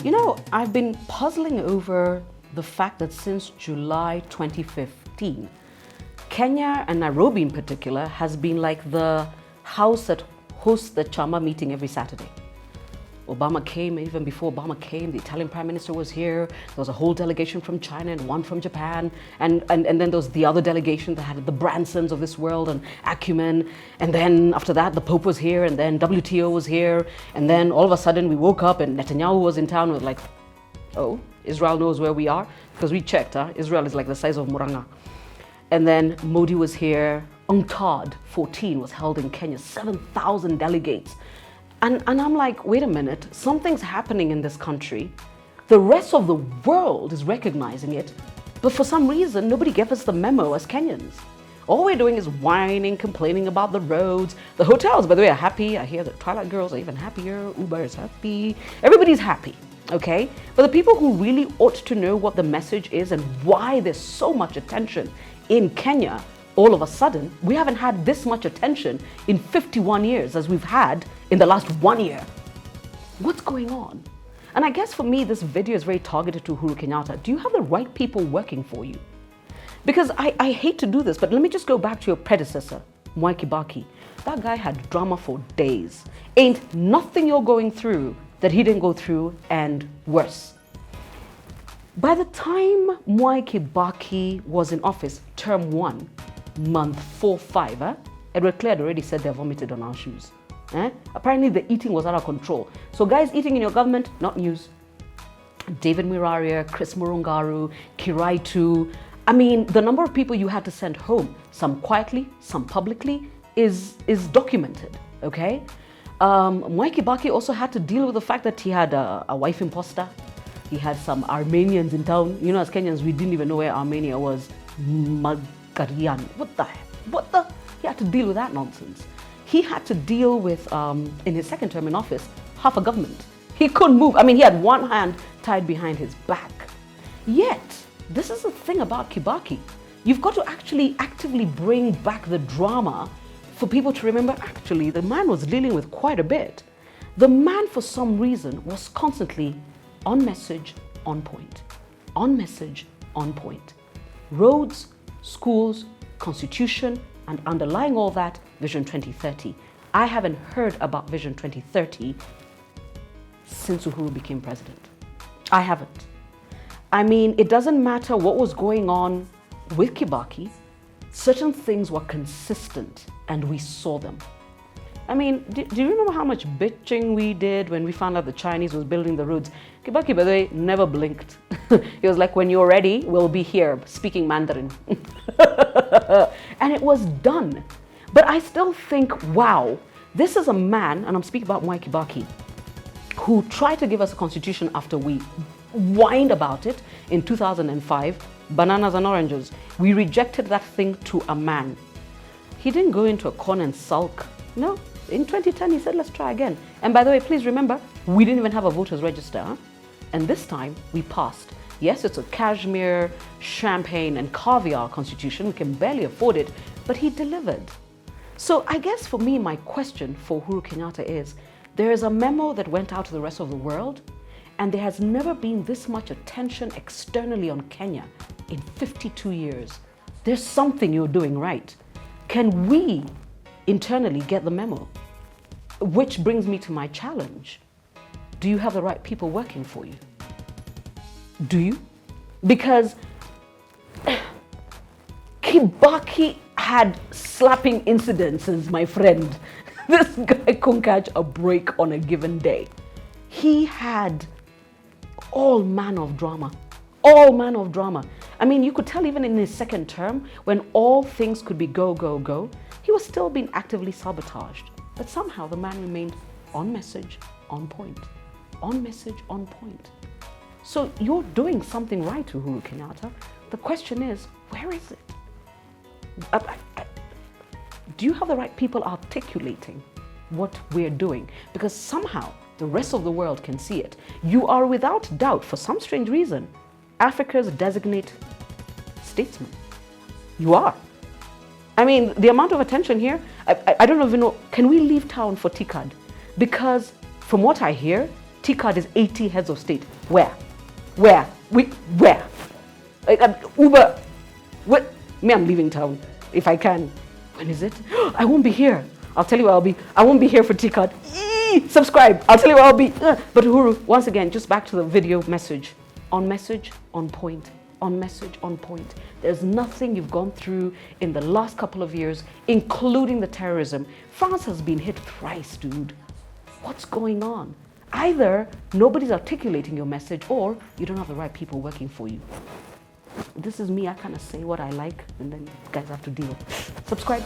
You know, I've been puzzling over the fact that since July 2015, Kenya and Nairobi in particular has been like the house that hosts the Chama meeting every Saturday. Obama came, even before Obama came, the Italian Prime Minister was here. There was a whole delegation from China and one from Japan. And then there was the other delegation that had the Bransons of this world and Acumen. And then after that, the Pope was here, and then WTO was here. And then all of a sudden we woke up and Netanyahu was in town. We were like, oh, Israel knows where we are? Because we checked, Israel is like the size of Muranga. And then Modi was here. UNCTAD 14 was held in Kenya, 7,000 delegates. And I'm like, wait a minute, something's happening in this country. The rest of the world is recognizing it, but for some reason, nobody gave us the memo as Kenyans. All we're doing is whining, complaining about the roads. The hotels, by the way, are happy. I hear the Twilight Girls are even happier. Uber is happy. Everybody's happy, okay? But the people who really ought to know what the message is and why there's so much attention in Kenya, all of a sudden, we haven't had this much attention in 51 years as we've had in the last 1 year. What's going on? And I guess for me, this video is very targeted to Uhuru Kenyatta. Do you have the right people working for you? Because I hate to do this, but let me just go back to your predecessor, Mwai Kibaki. That guy had drama for days. Ain't nothing you're going through that he didn't go through, and worse. By the time Mwai Kibaki was in office, term 1, month 4-5, Edward Clare had already said they vomited on our shoes. Apparently the eating was out of control. So guys eating in your government, not news. David Miraria, Chris Murungaru, Kiraitu. I mean, the number of people you had to send home, some quietly, some publicly, is documented, okay? Mwai Kibaki also had to deal with the fact that he had a wife imposter. He had some Armenians in town. You know, as Kenyans, we didn't even know where Armenia was. Magarian. What the? He had to deal with that nonsense. He had to deal with, in his second term in office, half a government. He couldn't move. I mean, he had one hand tied behind his back. Yet, this is the thing about Kibaki. You've got to actually actively bring back the drama for people to remember, actually, the man was dealing with quite a bit. The man, for some reason, was constantly on message, on point. On message, on point. Roads, schools, constitution, and underlying all that, Vision 2030. I haven't heard about Vision 2030 since Uhuru became president. I haven't. I mean, it doesn't matter what was going on with Kibaki, certain things were consistent and we saw them. I mean, do you remember how much bitching we did when we found out the Chinese was building the roads? Kibaki, by the way, never blinked. He was like, when you're ready, we'll be here speaking Mandarin. And it was done. But I still think, wow, this is a man, and I'm speaking about Mwai Kibaki, who tried to give us a constitution after we whined about it in 2005, bananas and oranges. We rejected that thing to a man. He didn't go into a corner and sulk. No, in 2010 he said, let's try again. And by the way, please remember, we didn't even have a voters register. And this time we passed. Yes, it's a cashmere, champagne and caviar constitution. We can barely afford it, but he delivered. So I guess for me, my question for Uhuru Kenyatta is, there is a memo that went out to the rest of the world, and there has never been this much attention externally on Kenya in 52 years. There's something you're doing right. Can we internally get the memo? Which brings me to my challenge. Do you have the right people working for you? Do you? Because Kibaki had slapping incidences, my friend. This guy couldn't catch a break on a given day. He had all manner of drama. All manner of drama. I mean, you could tell even in his second term, when all things could be go, go, go, he was still being actively sabotaged. But somehow the man remained on message, on point. On message, on point. So you're doing something right, Uhuru Kenyatta. The question is, where is it? Do you have the right people articulating what we're doing? Because somehow the rest of the world can see it. You are without doubt, for some strange reason, Africa's designated statesman. You are. I mean, the amount of attention here, I don't even know, can we leave town for TICAD? Because from what I hear, T-card is 80 heads of state. Where? Where? Where? Uber. What? Me, I'm leaving town if I can. When is it? I won't be here. I'll tell you where I'll be. I won't be here for T-card. Subscribe. I'll tell you where I'll be. But Uhuru, once again, just back to the video message. On message, on point. On message, on point. There's nothing you've gone through in the last couple of years, including the terrorism. France has been hit thrice, dude. What's going on? Either nobody's articulating your message or you don't have the right people working for you. This is me. I kind of say what I like and then you guys have to deal. Subscribe.